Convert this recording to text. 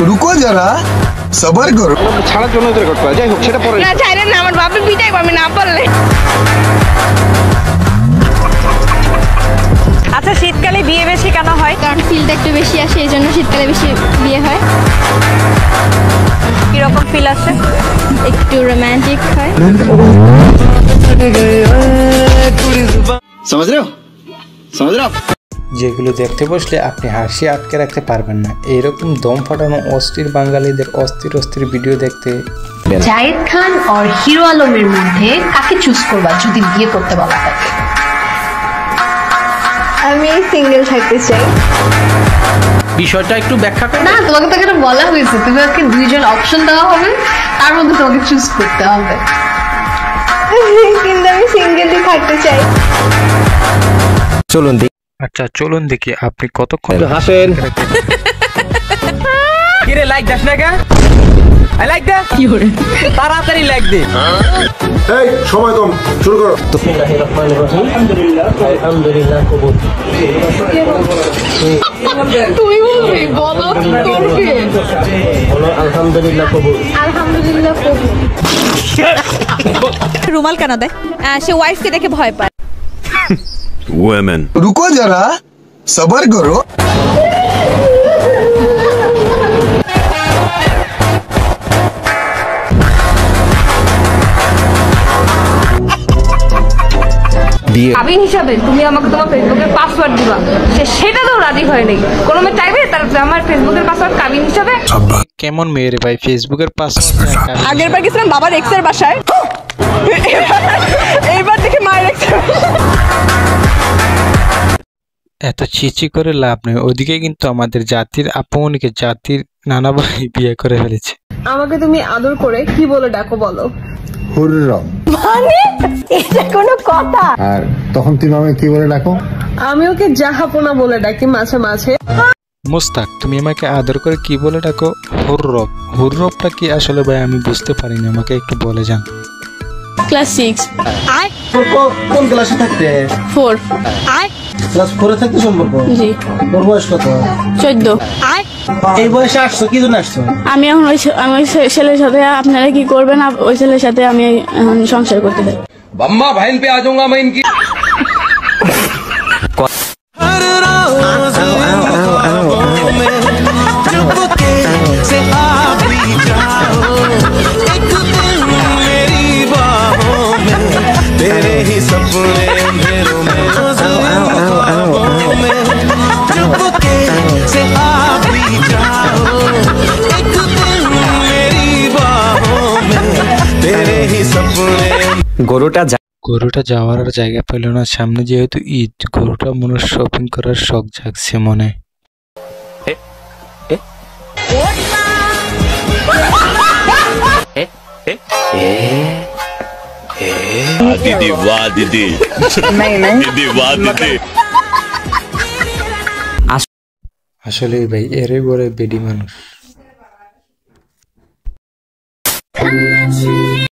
रुको जरा सबर करो ছাড়ার জন্য এদের করতে হয় যাই হোক সেটা পরে না ছাইরেন না আমার বাপের পিটাইব আমি না পারলে আচ্ছা শীতকালে বিয়ে বেশি কেন হয় কারণ ফিলটা একটু বেশি আসে এইজন্য শীতকালে বেশি বিয়ে হয় কি রকম ফিল আসে একটু রোমান্টিক হয় समझ रहे हो যেগুলো দেখতে বসলে আপনি হাসি আটকে রাখতে পারবেন না। এইরকম দম ফাটানো অস্থির বাঙালিদের অস্থির অস্থির ভিডিও দেখতে জায়েদ খান আর হিরো আলমের মধ্যে কাকে চুজ করবা যদি বিয়ে করতে বলা হয়? আমি সিঙ্গেল থাকতে চাই বিষয়টা একটু ব্যাখ্যা করো। না তোমাকে তো এটা বলা হয়েছে, তোমাকে দুইজন অপশন দেওয়া হবে, তার মধ্যে তোমাকে চুজ করতে হবে। কিন্তু আমি সিঙ্গেলই থাকতে চাই। চলুন দেখি। আচ্ছা চলুন দেখি আপনি কতক্ষণ হাসেন কিরে লাইক দাস না কা আই লাইক দা কি হরে তাড়াতাড়ি লাইক দে এই সময় কম শুরু করো বিসমিল্লাহির রহমানির রহিম আলহামদুলিল্লাহ কবুল তুমি বলবি বলো করবে বলো আলহামদুলিল্লাহ কবুল আলহামদুলিল্লাহ কবুল। রুমাল কেন দেয় সে ওয়াইফকে দেখে ভয় পায় वुमेन रुको जरा सबर करो আবিন হিসাবে তুমি আমাকে তোমার ফেসবুকের পাসওয়ার্ড দিবা সেটাতেও রাজি হয় নাই কোনো মেয়ে চাইবে তার আমার ফেসবুকের পাসওয়ার্ড কাবিন হিসাবে কেমন মেয়েরে ভাই ফেসবুকের পাসওয়ার্ড আগের বার গেছিলাম বাবার এক্সের বাসায় এইবার দেখে মায়ের এক্স এত চিচি করে লাভ নেই। ওদিকে কিন্তু আমাদের জাতির আপনকে জাতির নানা ভাই বিয়ে করে ফেলেছে। আমাকে তুমি আদর করে কি বলে ডাকো বলো হুররম, মানে এটা কোনো কথা আর তখন তুমি আমাকে কি বলে ডাকো? আমি ওকে জাহাপনা বলে ডাকি মাঝে মাঝে মুস্তাক তুমি আমাকে আদর করে কি বলে ডাকো? হুররব। হুররবটা কি আসলে ভাই আমি বুঝতে পারিনি, আমাকে একটু বলে যান। ক্লাস 6 আয় কোন ক্লাসে থাকতে 4 আয় ক্লাস 4 এ থাকতে সম্পর্ক জি তোর বয়স কত 14 আয় এই বয়সে আসছো কি জন্য আসছো আমি এখন ওই ছেলের সাথে আপনারা কি করবেন ওই ছেলের সাথে আমি এখন সংসার করতে চাই बम्मा बहन पे आ जाऊंगा मैं इनकी तेरे ही सपने अंधेरों में चुपके से आप भी जाओ एक दिन मेरी बाहों में तेरे ही सपने। গরুটা যাওয়ার আর জায়গা পেল না, সামনে যেহেতু ঈদ গরুটা মনে শপিং করার শখ জাগছে মনে। दीदी वाह दीदी दीदी वाह दीदी। আসলে ভাই এরে বলে বেডি মানুষ।